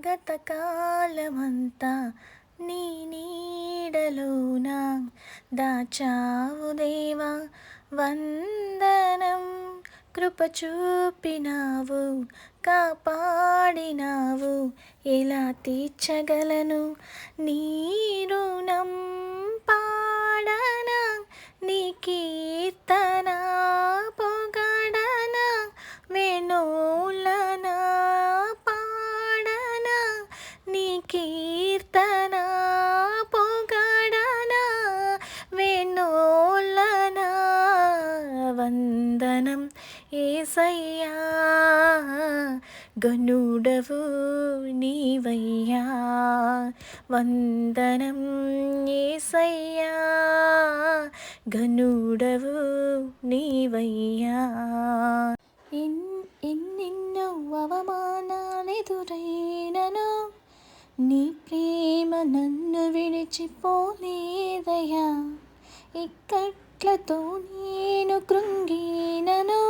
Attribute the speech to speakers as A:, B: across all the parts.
A: గతకాలమంతా నీ నీడలోన దాచావు దేవా వందనం. కృప చూపినావు, కాపాడినావు, ఎలా తీర్చగలను నీ రుణం. పాడనా నీ కీర్తన, పొగడనా వేణోలనా. పాడనా నీ కీర్తన, పొగడనా వేణోలనా. వందనం యేసయ్యా, గనుడవు నీవయ్యా. వందనం యేసయ్యా, గనుడవు నీవయ్యా. ఎన్నెన్నో అవమానాలెదురైనను నీ ప్రేమ నన్ను విడిచిపోలేదయ్యా. ఇక్కట్లతో నేను కృంగినను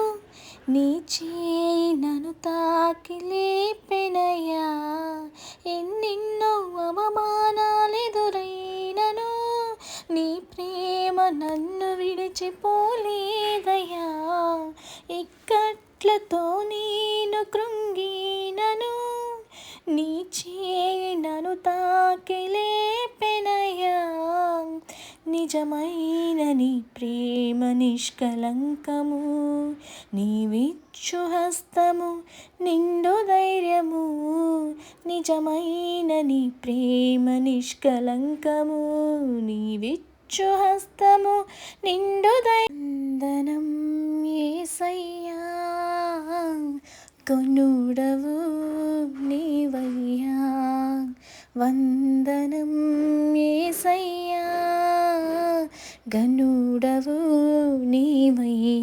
A: నీ చేయి నన్ను తాకి లేపెనయ్యా. ఎన్నెన్నో అవమానాలెదురైనను నీ ప్రేమ నన్ను విడిచిపోలేదయ్యా. ఇక్కట్లతో నేను కృంగినను నీ చేయి నన్ను తాకి లేపెనయ్యా. నిజమైన నీ ప్రేమ నిష్కలంకము, నీవిచ్చు హస్తము నిండు ధైర్యము. నిజమైన నీ ప్రేమ నిష్కలంకము, నీవిచ్చు హస్తము నిండు వందనం యేసయ్యా, గనుడవు నీవయ్యా. వందనం యేసయ్యా, గనుడవు నీవయ్యా.